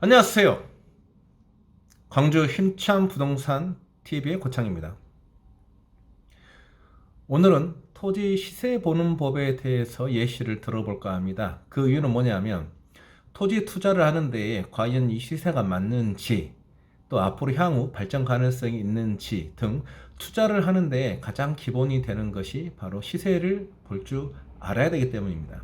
안녕하세요. 광주 힘찬 부동산 TV의 고창입니다. 오늘은 토지 시세 보는 법에 대해서 예시를 들어볼까 합니다. 그 이유는 뭐냐면 토지 투자를 하는 데에 과연 이 시세가 맞는지, 또 앞으로 향후 발전 가능성이 있는지 등 투자를 하는 데에 가장 기본이 되는 것이 바로 시세를 볼 줄 알아야 되기 때문입니다.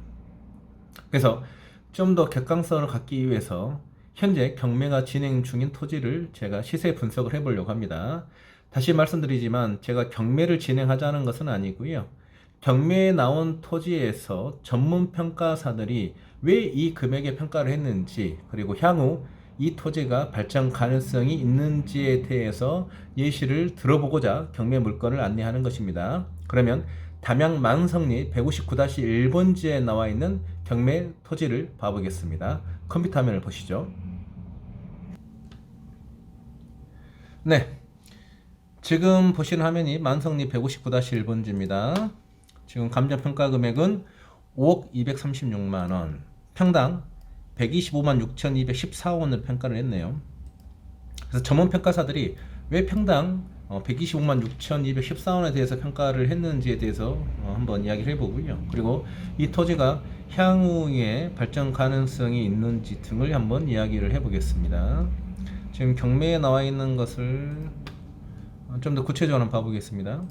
그래서 좀 더 객관성을 갖기 위해서 현재 경매가 진행 중인 토지를 제가 시세 분석을 해보려고 합니다. 다시 말씀드리지만 제가 경매를 진행하자는 것은 아니고요. 경매에 나온 토지에서 전문 평가사들이 왜 이 금액에 평가를 했는지, 그리고 향후 이 토지가 발전 가능성이 있는지에 대해서 예시를 들어보고자 경매 물건을 안내하는 것입니다. 그러면 담양 만성리 159-1번지에 나와 있는 경매 토지를 봐보겠습니다. 컴퓨터 화면을 보시죠. 네, 지금 보시는 화면이 만성리 159-1번지입니다. 지금 감정평가 금액은 5억 236만원, 평당 125만 6,214원을 평가를 했네요. 그래서 전문평가사들이 왜 평당 125만 6,214원에 대해서 평가를 했는지에 대해서 한번 이야기를 해보고요. 그리고 이 토지가 향후에 발전 가능성이 있는지 등을 한번 이야기를 해보겠습니다. 지금 경매에 나와 있는 것을 좀 더 구체적으로 한번 봐보겠습니다.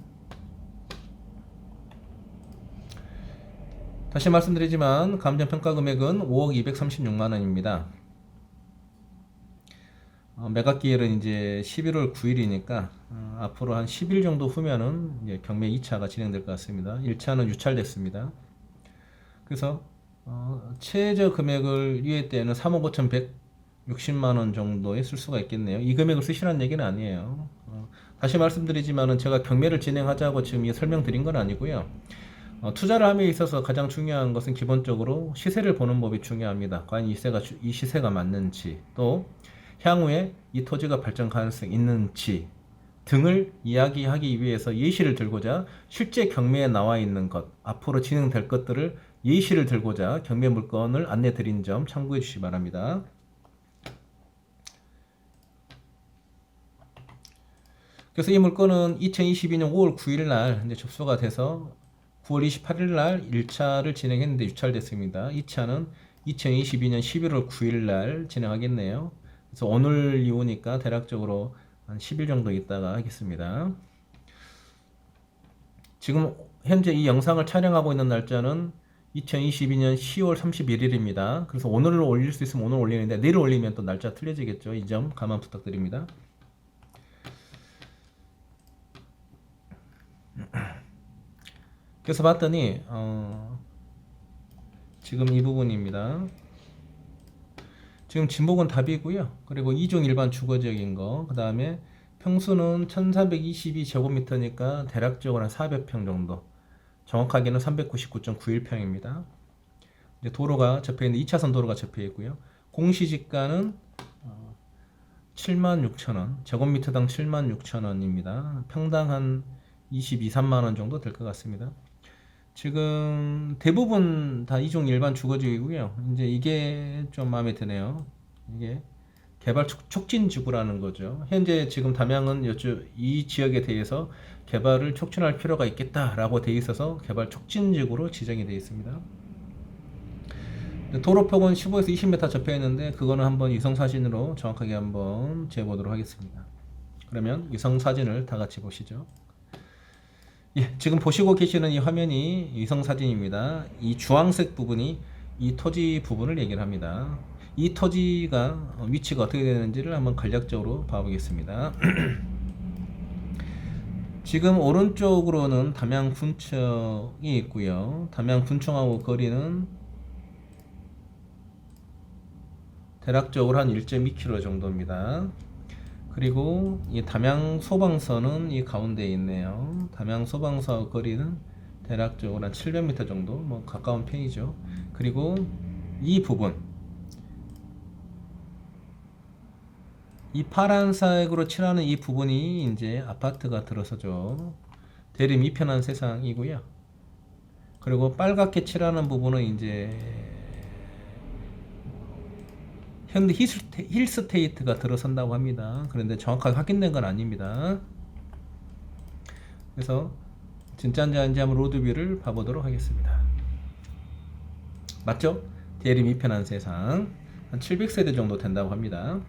다시 말씀드리지만 감정평가 금액은 5억 236만원입니다. 매각기일은 이제 11월 9일이니까 앞으로 한 10일 정도 후면은 이제 경매 2차가 진행될 것 같습니다. 1차는 유찰됐습니다. 그래서 최저 금액을 이해 때는 3억 5,160만원 정도에 쓸 수가 있겠네요. 이 금액을 쓰시라는 얘기는 아니에요. 다시 말씀드리지만은 제가 경매를 진행하자고 지금 설명드린 건 아니고요. 투자를 함에 있어서 가장 중요한 것은 기본적으로 시세를 보는 법이 중요합니다. 과연 이 시세가 맞는지, 또 향후에 이 토지가 발전 가능성이 있는지 등을 이야기하기 위해서 예시를 들고자 실제 경매에 나와 있는 것, 앞으로 진행될 것들을 예시를 들고자 경매 물건을 안내 드린 점 참고해 주시기 바랍니다. 그래서 이 물건은 2022년 5월 9일 날 이제 접수가 돼서 9월 28일 날 1차를 진행했는데 유찰됐습니다. 2차는 2022년 11월 9일 날 진행하겠네요. 그래서 오늘 이후니까 대략적으로 한 10일 정도 있다가 하겠습니다. 지금 현재 이 영상을 촬영하고 있는 날짜는 2022년 10월 31일입니다. 그래서 오늘 올릴 수 있으면 오늘 올리는데 내일 올리면 또 날짜 틀려지겠죠. 이 점 감안 부탁드립니다. 그래서 봤더니 지금 이 부분입니다. 지금 진복은 답이고요. 그리고 2종 일반 주거지역인 거, 그 다음에 평수는 1322제곱미터니까 대략적으로 한 400평 정도, 정확하게는 399.91평입니다. 이제 도로가 접해 있는데 2차선 도로가 접해 있고요. 공시지가는 76,000원, 제곱미터당 76,000원입니다. 평당 한 22, 3만원 정도 될 것 같습니다. 지금 대부분 다 이종 일반 주거지이고요. 이제 이게 좀 마음에 드네요. 이게 개발 촉진 지구라는 거죠. 현재 지금 담양은 이 지역에 대해서 개발을 촉진할 필요가 있겠다라고 돼 있어서 개발 촉진 지구로 지정이 되어 있습니다. 도로폭은 15에서 20m 접해 있는데 그거는 한번 위성 사진으로 정확하게 한번 재보도록 하겠습니다. 그러면 위성 사진을 다 같이 보시죠. 예, 지금 보시고 계시는 이 화면이 위성 사진입니다. 이 주황색 부분이 이 토지 부분을 얘기를 합니다. 이 토지가 위치가 어떻게 되는지를 한번 간략적으로 봐보겠습니다. 지금 오른쪽으로는 담양 군청이 있고요. 담양 군청하고 거리는 대략적으로 한 1.2km 정도입니다. 그리고 이 담양 소방서는 이 가운데에 있네요. 담양 소방서 거리는 대략적으로 한 700m 정도, 뭐 가까운 편이죠. 그리고 이 부분, 이 파란색으로 칠하는 이 부분이 이제 아파트가 들어서죠. 대림 이편한 세상이고요. 그리고 빨갛게 칠하는 부분은 이제 현대 힐스테이트가 들어선다고 합니다. 그런데 정확하게 확인된 건 아닙니다. 그래서 진짜인지 아닌지 한번 로드뷰를 봐보도록 하겠습니다. 맞죠? 대리 미편한 세상 한 700세대 정도 된다고 합니다.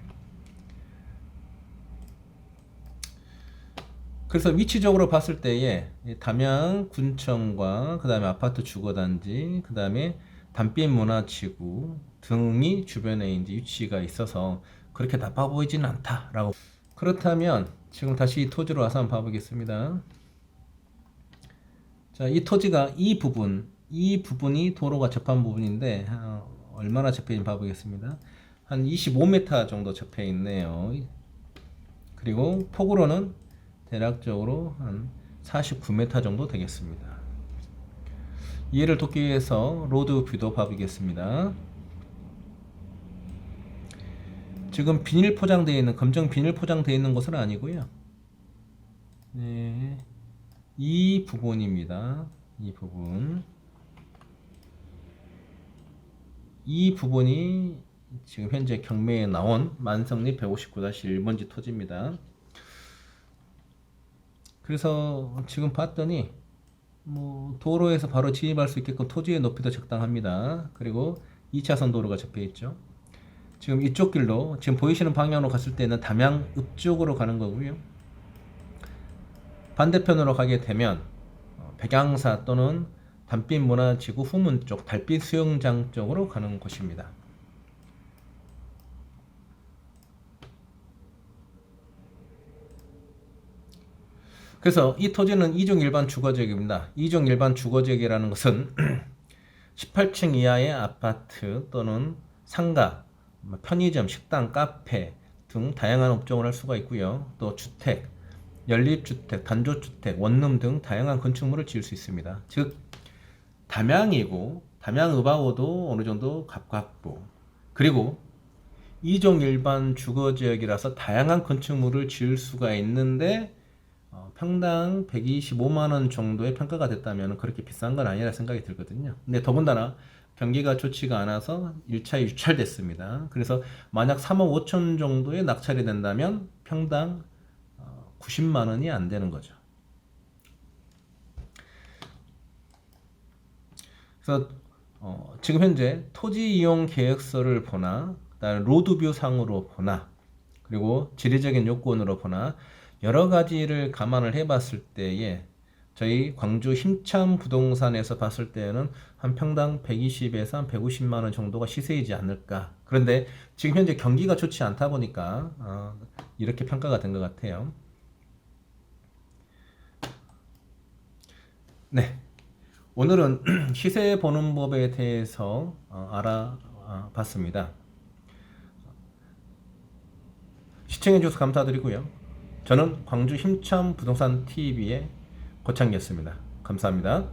그래서 위치적으로 봤을 때에 담양 군청과 그 다음에 아파트 주거단지, 그 다음에 담빛 문화지구 등이 주변에 이제 위치가 있어서 그렇게 나빠 보이지는 않다라고. 그렇다면 지금 다시 이 토지로 와서 한번 봐보겠습니다. 자, 이 토지가 이 부분이 도로가 접한 부분인데 얼마나 접해 있는지 봐보겠습니다. 한 25m 정도 접해 있네요. 그리고 폭으로는 대략적으로 한 49m 정도 되겠습니다. 이해를 돕기 위해서 로드 뷰도 봐보겠습니다. 지금 비닐 포장되어 있는, 검정 비닐 포장되어 있는 곳은 아니고요. 네, 이 부분입니다. 이 부분이 지금 현재 경매에 나온 만성리 159-1번지 토지입니다. 그래서 지금 봤더니 뭐 도로에서 바로 진입할 수 있게끔 토지의 높이도 적당합니다. 그리고 2차선 도로가 접해 있죠. 지금 이쪽 길로 지금 보이시는 방향으로 갔을 때는 담양읍 쪽으로 가는 거고요. 반대편으로 가게 되면 백양사 또는 담빛 문화지구 후문 쪽 달빛 수영장 쪽으로 가는 곳입니다. 그래서 이 토지는 2종 일반 주거지역입니다. 2종 일반 주거지역이라는 것은 18층 이하의 아파트 또는 상가, 편의점, 식당, 카페 등 다양한 업종을 할 수가 있고요. 또 주택, 연립주택, 단조주택, 원룸 등 다양한 건축물을 지을 수 있습니다. 즉 담양이고 담양읍하고도 어느 정도 가깝고, 그리고 2종 일반 주거지역이라서 다양한 건축물을 지을 수가 있는데 평당 125만원 정도의 평가가 됐다면 그렇게 비싼 건 아니라 생각이 들거든요. 근데 더군다나 경기가 좋지가 않아서 1차에 유찰됐습니다. 그래서 만약 3억 5천 정도에 낙찰이 된다면 평당 90만원이 안 되는 거죠. 그래서 지금 현재 토지 이용 계획서를 보나, 그다음에 로드뷰 상으로 보나, 그리고 지리적인 요건으로 보나 여러 가지를 감안을 해봤을 때에 저희 광주 힘참 부동산에서 봤을 때는 한 평당 120에서 한 150만 원 정도가 시세이지 않을까. 그런데 지금 현재 경기가 좋지 않다 보니까 이렇게 평가가 된 것 같아요. 네, 오늘은 시세 보는 법에 대해서 알아봤습니다. 시청해주셔서 감사드리고요. 저는 광주 힘참 부동산 TV의 고창기였습니다. 감사합니다.